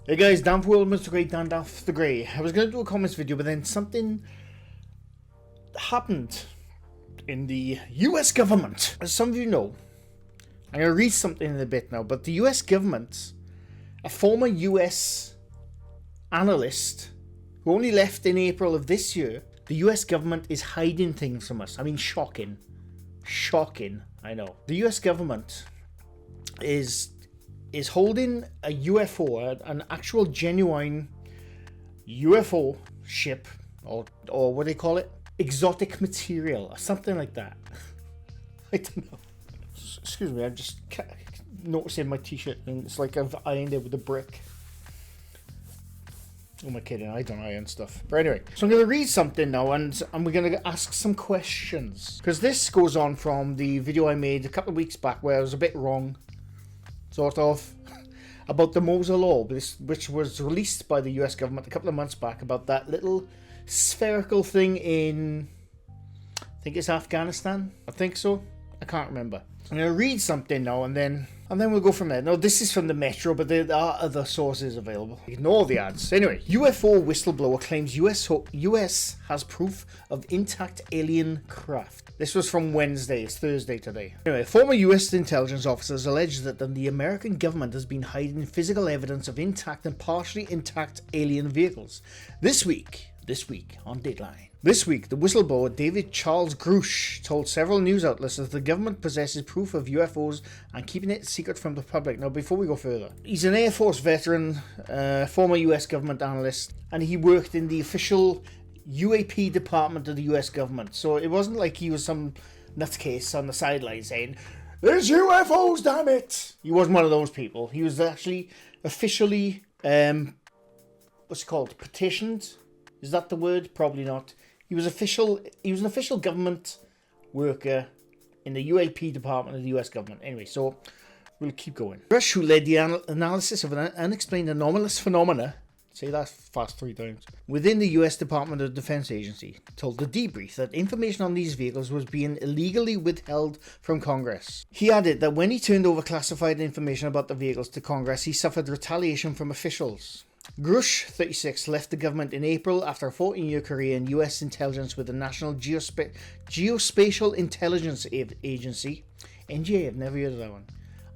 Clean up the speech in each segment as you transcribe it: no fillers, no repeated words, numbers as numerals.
Hey guys, Dan for World Mr. Grey, Dan Daff the Grey. I was going to do a comments video, but then something happened in the US government. As some of you know, I'm going to read something in a bit now, but the US government, a former US analyst who only left in April of this year, the US government is hiding things from us. I mean, shocking. Shocking, I know. The US government is holding a UFO, an actual genuine UFO ship, or what do they call it? Exotic material, or something like that. I don't know. Excuse me, I'm just noticing my t-shirt, and it's like I've ironed it with a brick. Oh, am I kidding? I don't iron stuff. But anyway, so I'm going to read something now, and we're going to ask some questions. Because this goes on from the video I made a couple of weeks back, where I was a bit wrong, sort of, about the Mosul Law, which was released by the US government a couple of months back, about that little spherical thing in, I think it's Afghanistan. I think so. I can't remember. I'm going to read something now, and then we'll go from there. No, this is from the Metro, but there are other sources available. Ignore the ads. Anyway, UFO whistleblower claims US has proof of intact alien craft. This was from Wednesday. It's Thursday today. Anyway, former US intelligence officers allege that the American government has been hiding physical evidence of intact and partially intact alien vehicles. This week on Dateline. This week, the whistleblower David Charles Grusch told several news outlets that the government possesses proof of UFOs and keeping it secret from the public. Now, before we go further, he's an Air Force veteran, former US government analyst, and he worked in the official UAP department of the US government. So it wasn't like he was some nutcase on the sidelines saying, "There's UFOs, damn it!" He wasn't one of those people. He was actually officially, what's it called, petitioned? Is that the word? Probably not. He was an official government worker in the UAP department of the US government. Anyway, so we'll keep going. Grusch, who led the analysis of an unexplained anomalous phenomena, say that fast 3 times, within the US Department of Defense Agency, told The Debrief that information on these vehicles was being illegally withheld from Congress. He added that when he turned over classified information about the vehicles to Congress, he suffered retaliation from officials. Grusch, 36, left the government in April after a 14-year career in US intelligence with the National Geospatial Intelligence Agency, NGA, I've never heard of that one,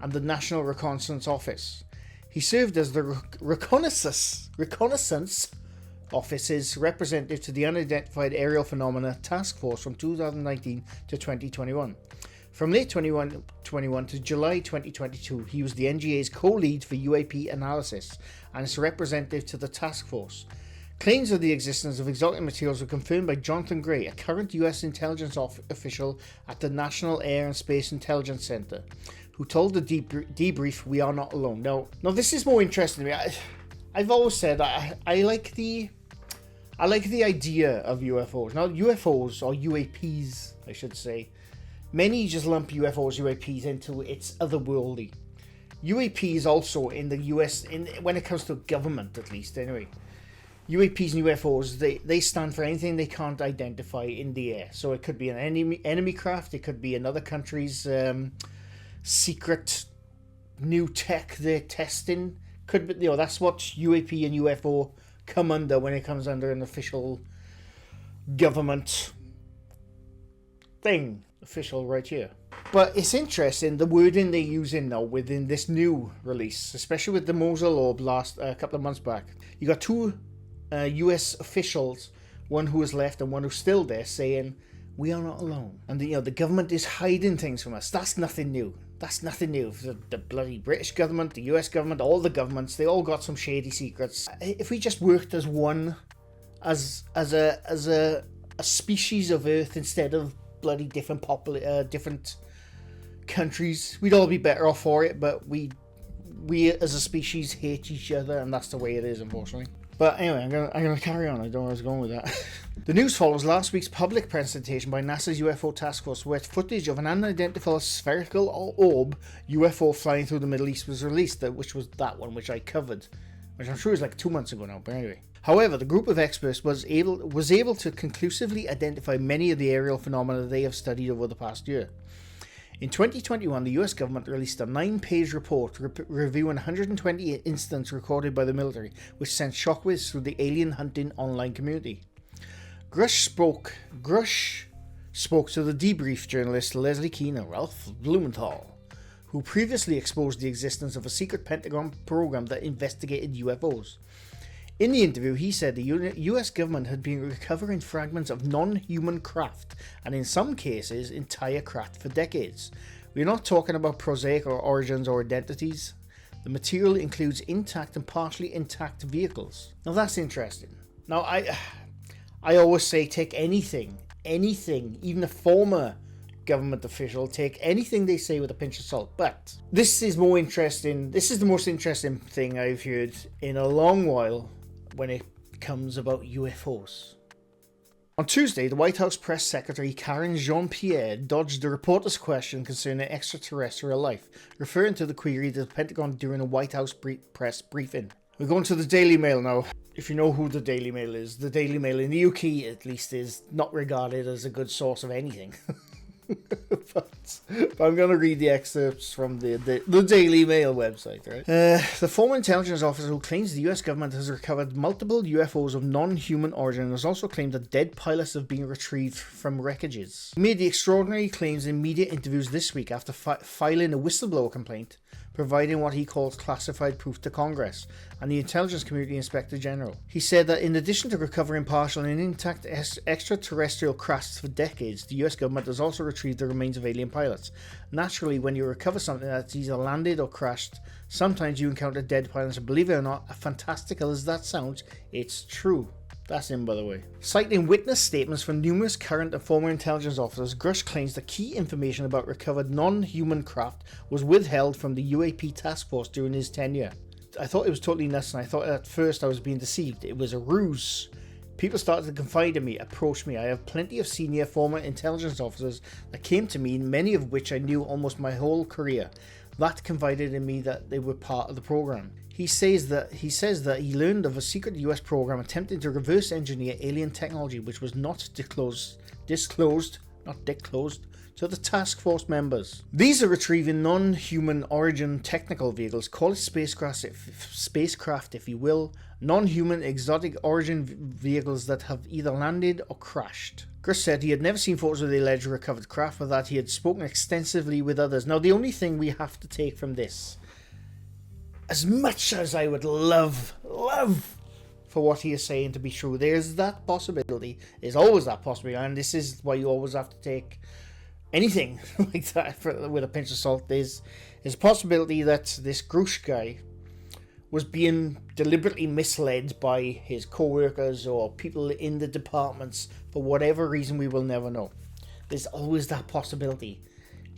and the National Reconnaissance Office. He served as the Reconnaissance Office's representative to the Unidentified Aerial Phenomena Task Force from 2019 to 2021. From late 2021 to July 2022, he was the NGA's co-lead for UAP analysis and its representative to the task force. Claims of the existence of exotic materials were confirmed by Jonathan Gray, a current US intelligence official at the National Air and Space Intelligence Center, who told the debrief, "We are not alone." Now this is more interesting to me. I've always said I like the idea of UFOs. Now, UFOs, or UAPs, I should say. Many just lump UFOs, UAPs into it's otherworldly. UAPs also in the US, when it comes to government at least anyway. UAPs and UFOs, they stand for anything they can't identify in the air. So it could be an enemy craft, it could be another country's secret new tech they're testing. Could be, that's what UAP and UFO come under when it comes under an official government thing. Official right here. But it's interesting the wording they're using now within this new release, especially with the Mosul Law blast a couple of months back. You got two US officials, one who has left and one who's still there, saying we are not alone, and the government is hiding things from us. That's nothing new. That's nothing new. The bloody British government, the US government, all the governments, they all got some shady secrets. If we just worked as one, as a species of Earth instead of bloody different different countries, we'd all be better off for it. But we as a species hate each other, and that's the way it is, unfortunately. But anyway, I'm gonna carry on. I don't know where I was going with that. The news follows last week's public presentation by NASA's UFO task force, where footage of an unidentified spherical orb UFO flying through the Middle East was released, which was that one which I covered, which I'm sure is like 2 months ago now. But anyway. However, the group of experts was able to conclusively identify many of the aerial phenomena they have studied over the past year. In 2021, the US government released a 9-page report reviewing 120 incidents recorded by the military, which sent shockwaves through the alien hunting online community. Grusch spoke to the debrief journalists Leslie Keane and Ralph Blumenthal, who previously exposed the existence of a secret Pentagon program that investigated UFOs. In the interview, he said the US government had been recovering fragments of non-human craft, and in some cases, entire craft for decades. We're not talking about prosaic or origins or identities. The material includes intact and partially intact vehicles. Now that's interesting. Now I always say take anything, even a former government official, take anything they say with a pinch of salt. But this is more interesting. This is the most interesting thing I've heard in a long while when it comes about UFOs. On Tuesday, the White House Press Secretary Karen Jean-Pierre dodged the reporter's question concerning extraterrestrial life, referring to the query to the Pentagon during a White House press briefing. We're going to the Daily Mail now. If you know who the Daily Mail is, the Daily Mail in the UK at least is not regarded as a good source of anything. but I'm going to read the excerpts from the Daily Mail website, right? The former intelligence officer who claims the US government has recovered multiple UFOs of non-human origin has also claimed that dead pilots have been retrieved from wreckages. He made the extraordinary claims in media interviews this week after filing a whistleblower complaint, providing what he calls classified proof to Congress and the Intelligence Community Inspector General. He said that in addition to recovering partial and intact extraterrestrial crafts for decades, the US government has also retrieved the remains of alien pilots. Naturally, when you recover something that's either landed or crashed, sometimes you encounter dead pilots, and believe it or not, as fantastical as that sounds, it's true. That's him, by the way. Citing witness statements from numerous current and former intelligence officers, Grusch claims that key information about recovered non-human craft was withheld from the UAP task force during his tenure. I thought it was totally nuts, and I thought at first I was being deceived. It was a ruse. People started to confide in me, approach me. I have plenty of senior former intelligence officers that came to me, many of which I knew almost my whole career, that confided in me that they were part of the program. He says that he learned of a secret US program attempting to reverse engineer alien technology which was not disclosed to the task force members. These are retrieving non-human origin technical vehicles, call it spacecraft if you will, non-human exotic origin vehicles that have either landed or crashed. Grusch said he had never seen photos of the alleged recovered craft, but that he had spoken extensively with others. Now the only thing we have to take from this, as much as I would love for what he is saying to be true, there's that possibility. There's always that possibility, and this is why you always have to take anything like that with a pinch of salt. There's a possibility that this Grusch guy was being deliberately misled by his co-workers or people in the departments for whatever reason we will never know. There's always that possibility.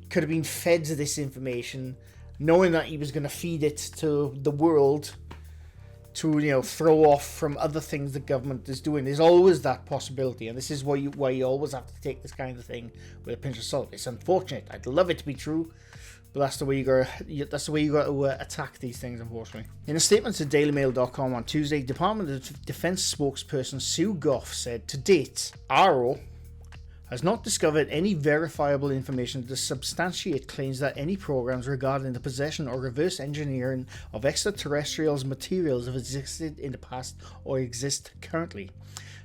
Could have been fed this information, knowing that he was going to feed it to the world to, throw off from other things the government is doing. There's always that possibility, and this is why you always have to take this kind of thing with a pinch of salt. It's unfortunate. I'd love it to be true, but that's the way you got to attack these things, unfortunately. In a statement to DailyMail.com on Tuesday, Department of Defense spokesperson Sue Goff said, to date, ARO has not discovered any verifiable information to substantiate claims that any programs regarding the possession or reverse engineering of extraterrestrials materials have existed in the past or exist currently.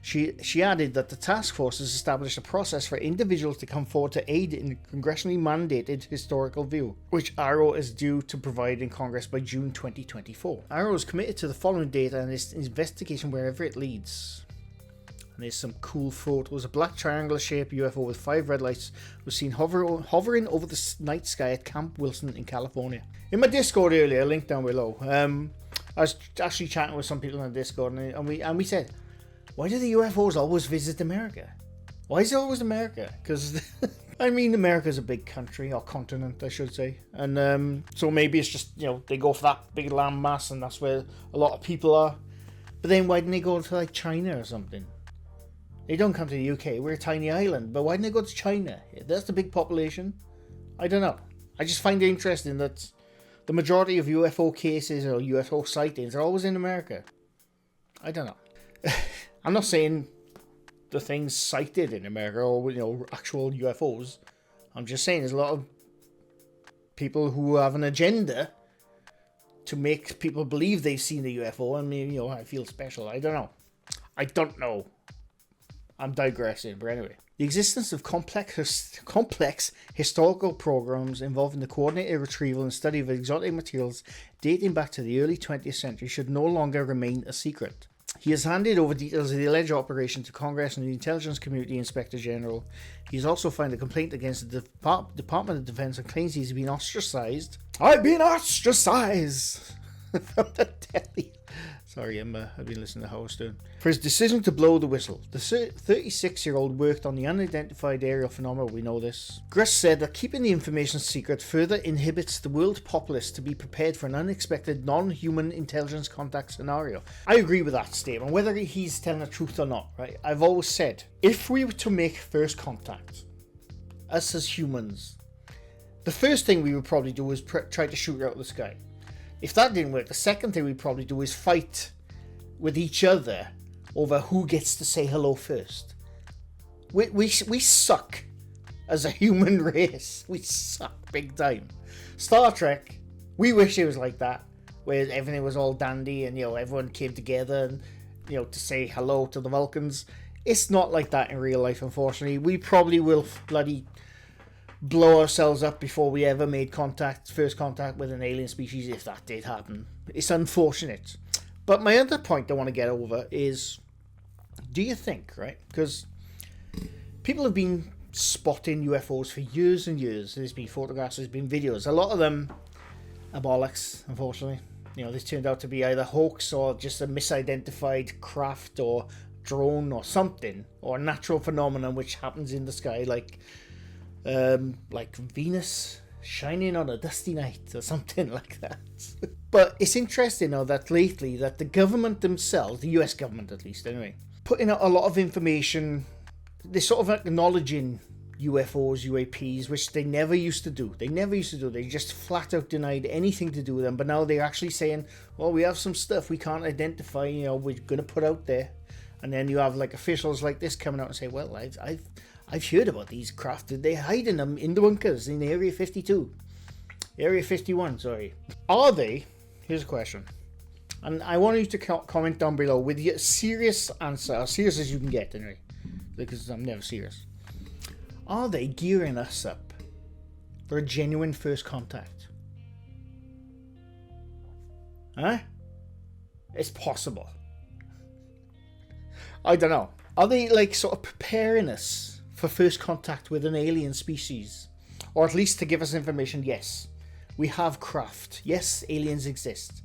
She added that the task force has established a process for individuals to come forward to aid in the congressionally mandated historical view, which ARO is due to provide in Congress by June 2024. ARO is committed to the following data and its investigation wherever it leads. And there's some cool photos. A black triangular-shaped UFO with 5 red lights was seen hovering over the night sky at Camp Wilson in California. In my Discord earlier, link down below, I was actually chatting with some people on Discord, and we said, why do the UFOs always visit America? Why is it always America? Because, America's a big country, or continent, I should say. And so maybe it's just, they go for that big land mass, and that's where a lot of people are. But then why didn't they go to, China or something? They don't come to the UK, we're a tiny island, but why didn't they go to China? That's the big population. I don't know. I just find it interesting that the majority of UFO cases or UFO sightings are always in America. I don't know. I'm not saying the things sighted in America or, actual UFOs. I'm just saying there's a lot of people who have an agenda to make people believe they've seen a UFO, and maybe, I feel special. I don't know. I'm digressing, but anyway. The existence of complex historical programs involving the coordinated retrieval and study of exotic materials dating back to the early 20th century should no longer remain a secret. He has handed over details of the alleged operation to Congress and the Intelligence Community Inspector General. He has also filed a complaint against the Department of Defense and claims he's been ostracized. I've been ostracized from the Delhi. Sorry, Emma, I've been listening to Howard Stern. For his decision to blow the whistle. The 36-year-old worked on the unidentified aerial phenomena, we know this. Grusch said that keeping the information secret further inhibits the world populace to be prepared for an unexpected non-human intelligence contact scenario. I agree with that statement, whether he's telling the truth or not, right? I've always said, if we were to make first contact, us as humans, the first thing we would probably do is try to shoot out of the sky. If that didn't work, the second thing we'd probably do is fight with each other over who gets to say hello first. We suck as a human race. We suck big time. Star Trek, we wish it was like that, where everything was all dandy and, everyone came together and, to say hello to the Vulcans. It's not like that in real life, unfortunately. We probably will bloody blow ourselves up before we ever made first contact with an alien species, if that did happen. It's unfortunate. But my other point I want to get over is, do you think, right? Because people have been spotting UFOs for years and years. There's been photographs, there's been videos. A lot of them are bollocks, unfortunately. This turned out to be either hoax or just a misidentified craft or drone or something, or a natural phenomenon which happens in the sky, like Venus shining on a dusty night or something like that. But it's interesting now that lately that the government themselves, the US government at least anyway, putting out a lot of information. They're sort of acknowledging UFOs, UAPs, which they never used to do. They just flat out denied anything to do with them. But now they're actually saying, well, we have some stuff we can't identify, we're going to put out there. And then you have like officials like this coming out and say, well, I've heard about these craft. They're hiding them in the bunkers in Area 52. Area 51, sorry. Are they? Here's a question. And I want you to comment down below with your serious answer, as serious as you can get anyway, because I'm never serious. Are they gearing us up for a genuine first contact? Huh? It's possible. I don't know. Are they sort of preparing us for first contact with an alien species? Or at least to give us information, yes, we have craft. Yes, aliens exist.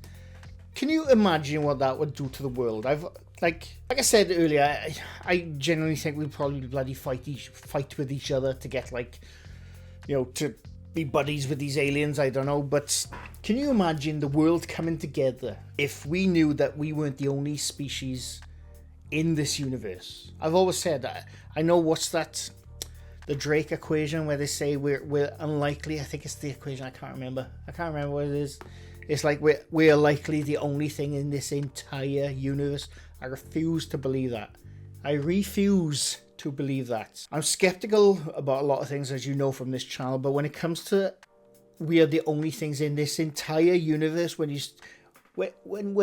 Can you imagine what that would do to the world? Like I said earlier, I genuinely think we'd probably bloody fight with each other to get to be buddies with these aliens. I don't know, but can you imagine the world coming together if we knew that we weren't the only species in this universe? I've always said that. I know, what's that? The Drake equation, where they say we're unlikely. I think it's the equation. I can't remember what it is. It's like we're likely the only thing in this entire universe. I refuse to believe that. I refuse to believe that. I'm skeptical about a lot of things, as you know from this channel, but when it comes to we are the only things in this entire universe, when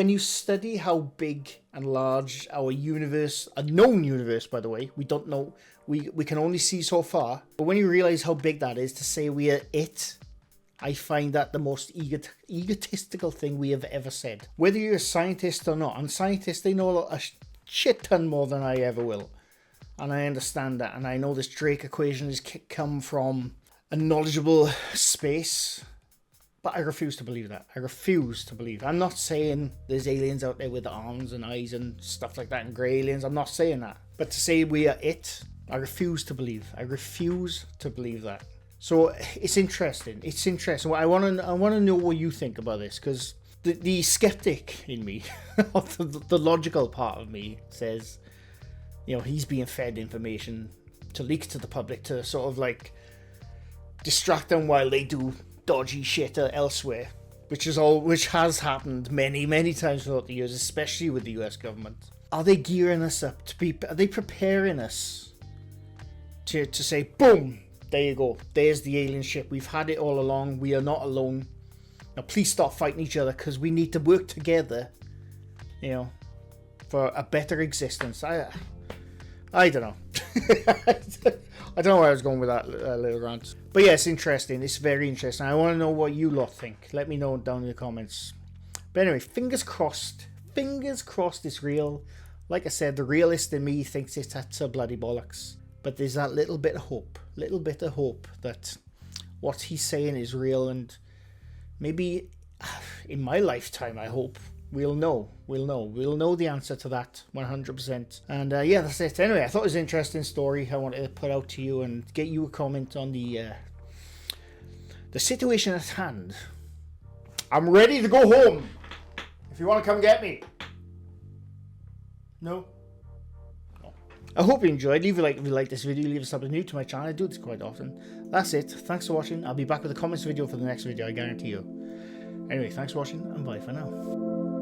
you study how big and large our universe, a known universe by the way, we don't know, we can only see so far, but when you realize how big that is, to say we are it, I find that the most egotistical thing we have ever said. Whether you're a scientist or not, and scientists, they know a shit ton more than I ever will, and I understand that, and I know this Drake equation has come from a knowledgeable space, but I refuse to believe that. I refuse to believe. I'm not saying there's aliens out there with arms and eyes and stuff like that, and grey aliens. I'm not saying that. But to say we are it, I refuse to believe. I refuse to believe that. So it's interesting. It's interesting. I want to know what you think about this, because the skeptic in me, the logical part of me, says, he's being fed information to leak to the public to sort of distract them while they do dodgy shit elsewhere, which has happened many times throughout the years, especially with the US government. Are they gearing us up are they preparing us to say, boom, there you go. There's the alien ship. We've had it all along. We are not alone. Now, please stop fighting each other, because we need to work together, you know, for a better existence. I don't know. I don't know where I was going with that little rant. But yeah, it's interesting. It's very interesting. I want to know what you lot think. Let me know down in the comments. But anyway, fingers crossed. Fingers crossed it's real. Like I said, the realist in me thinks it's utter bloody bollocks. But there's that little bit of hope. Little bit of hope that what he's saying is real. And maybe in my lifetime, I hope, we'll know the answer to that 100%. And yeah, that's it. Anyway, I thought it was an interesting story I wanted to put out to you and get you a comment on the situation at hand. I'm ready to go home if you want to come get me. No? I hope you enjoyed. Leave a like if you like this video. Leave a sub if you're new to my channel. I do this quite often. That's it. Thanks for watching. I'll be back with a comments video for the next video, I guarantee you. Anyway, thanks for watching, and bye for now.